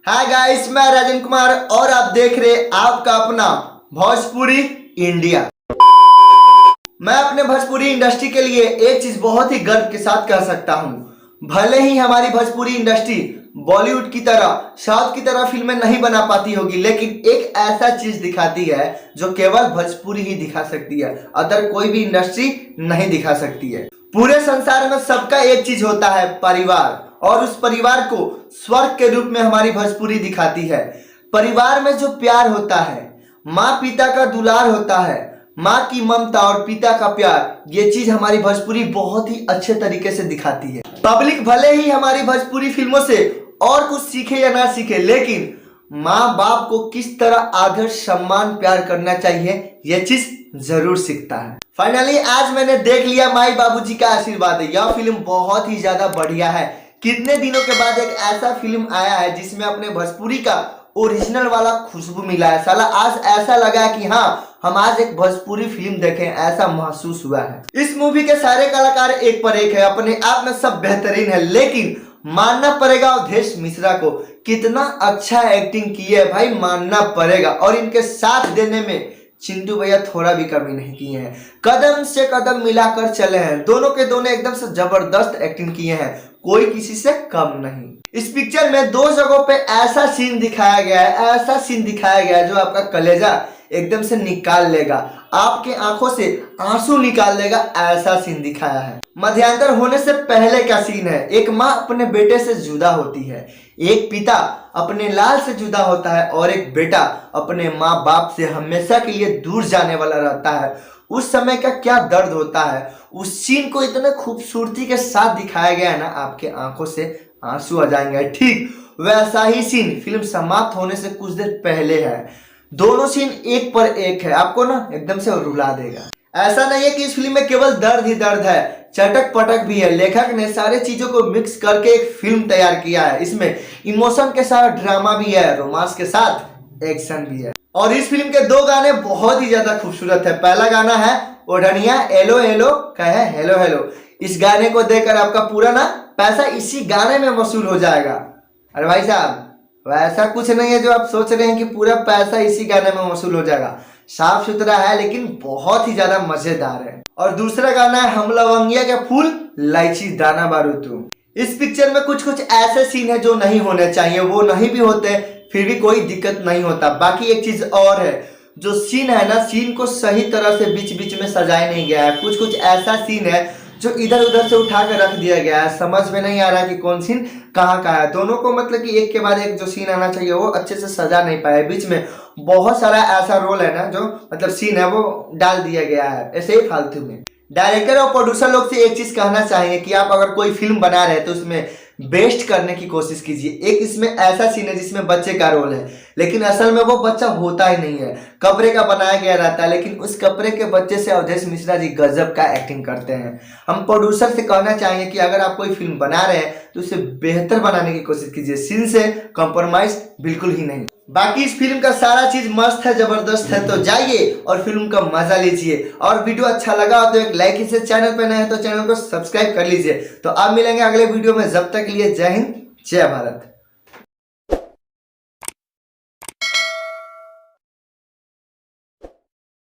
Hi guys, मैं राजन कुमार और आप देख रहे आपका अपना भोजपुरी इंडिया। मैं अपने भोजपुरी इंडस्ट्री के लिए एक चीज बहुत ही गर्व के साथ कह सकता हूँ। भले ही हमारी भोजपुरी इंडस्ट्री बॉलीवुड की तरह साउथ की तरह फिल्में नहीं बना पाती होगी, लेकिन एक ऐसा चीज दिखाती है जो केवल भोजपुरी ही दिखा सकती है, अदर कोई भी इंडस्ट्री नहीं दिखा सकती है। पूरे संसार में सबका एक चीज होता है, परिवार, और उस परिवार को स्वर्ग के रूप में हमारी भोजपुरी दिखाती है। परिवार में जो प्यार होता है, माँ पिता का दुलार होता है, माँ की ममता और पिता का प्यार, ये चीज हमारी भोजपुरी बहुत ही अच्छे तरीके से दिखाती है। पब्लिक भले ही हमारी भोजपुरी फिल्मों से और कुछ सीखे या ना सीखे, लेकिन माँ बाप को किस तरह आदर सम्मान प्यार करना चाहिए ये चीज जरूर सीखता है। फाइनली आज मैंने देख लिया माई बाबूजी का आशीर्वाद। यह फिल्म बहुत ही ज्यादा बढ़िया है। कितने दिनों के बाद एक ऐसा फिल्म आया है जिसमें अपने भोजपुरी का ओरिजिनल वाला खुशबू मिला है। साला आज ऐसा लगा है कि हाँ, हम आज एक भोजपुरी फिल्म देखें, ऐसा महसूस हुआ है। इस मूवी के सारे कलाकार एक पर एक है, अपने आप में सब बेहतरीन है, लेकिन मानना पड़ेगा अवधेश मिश्रा को, कितना अच्छा एक्टिंग की है भाई, मानना पड़ेगा। और इनके साथ देने में चिंटू भैया थोड़ा भी कमी नहीं किए हैं, कदम से कदम मिलाकर चले हैं। दोनों के दोनों एकदम से जबरदस्त एक्टिंग किए हैं, कोई किसी से कम नहीं। इस पिक्चर में दो जगहों पे ऐसा सीन दिखाया गया है, ऐसा सीन दिखाया गया है जो आपका कलेजा एकदम से निकाल लेगा, आपके आंखों से आंसू निकाल लेगा, ऐसा सीन दिखाया है। मध्यांतर होने से पहले का सीन है। एक माँ अपने बेटे से जुदा होती है, एक पिता अपने लाल से जुदा होता है, और एक बेटा अपने माँ बाप से हमेशा के लिए दूर जाने वाला रहता है। उस समय का क्या दर्द होता है, उस सीन को इतने खूबसूरती के साथ दिखाया गया है ना, आपके आंखों से आंसू आ जाएंगे। ठीक वैसा ही सीन फिल्म समाप्त होने से कुछ देर पहले है। दोनों सीन एक पर एक है, आपको ना एकदम से रुला देगा। ऐसा नहीं है कि इस फिल्म में केवल दर्द ही दर्द है, चटक पटक भी है। लेखक ने सारे चीजों को मिक्स करके एक फिल्म तैयार किया है। इसमें इमोशन के साथ ड्रामा भी है, रोमांस के साथ एक्शन भी है। और इस फिल्म के दो गाने बहुत ही ज्यादा खूबसूरत है। पहला गाना है ओढ़निया एलो एलो कहे हेलो हेलो। इस गाने को देखकर आपका पूरा ना पैसा इसी गाने में वसूल हो जाएगा। अरे भाई साहब, वैसा कुछ नहीं है जो आप सोच रहे हैं कि पूरा पैसा इसी गाने में वसूल हो जाएगा। साफ सुथरा है लेकिन बहुत ही ज्यादा मजेदार है। और दूसरा गाना है हम लवंगिया के फूल इलायची दाना बारूद। इस पिक्चर में कुछ कुछ ऐसे सीन है जो नहीं होने चाहिए, वो नहीं भी होते फिर भी कोई दिक्कत नहीं होता। बाकी एक चीज और है, जो सीन है ना, सीन को सही तरह से बीच बीच में सजाया नहीं गया है। कुछ कुछ ऐसा सीन है जो इधर उधर से उठा कर रख दिया गया है, समझ में नहीं आ रहा है कि कौन सीन कहाँ का है। दोनों को मतलब कि एक के बाद एक जो सीन आना चाहिए वो अच्छे से सजा नहीं पाए। बीच में बहुत सारा ऐसा रोल है ना, जो मतलब सीन है वो डाल दिया गया है ऐसे ही फालतू में। डायरेक्टर और प्रोड्यूसर लोग से एक चीज कहना चाहेंगे कि आप अगर कोई फिल्म बना रहे हैं तो उसमें बेस्ट करने की कोशिश कीजिए। एक इसमें ऐसा सीन है जिसमें बच्चे का रोल है, लेकिन असल में वो बच्चा होता ही नहीं है, कपड़े का बनाया गया रहता है, लेकिन उस कपड़े के बच्चे से अवधेश मिश्रा जी गजब का एक्टिंग करते हैं। हम प्रोड्यूसर से कहना चाहेंगे कि अगर आप कोई फिल्म बना रहे हैं तो उसे बेहतर बनाने की कोशिश कीजिए, सीन से कॉम्प्रोमाइज बिल्कुल ही नहीं। बाकी इस फिल्म का सारा चीज मस्त है, जबरदस्त है, तो जाइए और फिल्म का मजा लीजिए। और वीडियो अच्छा लगा तो एक लाइक, इसे चैनल पे नए हैं तो चैनल को सब्सक्राइब कर लीजिए। तो अब मिलेंगे अगले वीडियो में, जब तक के लिए जय हिंद जय भारत।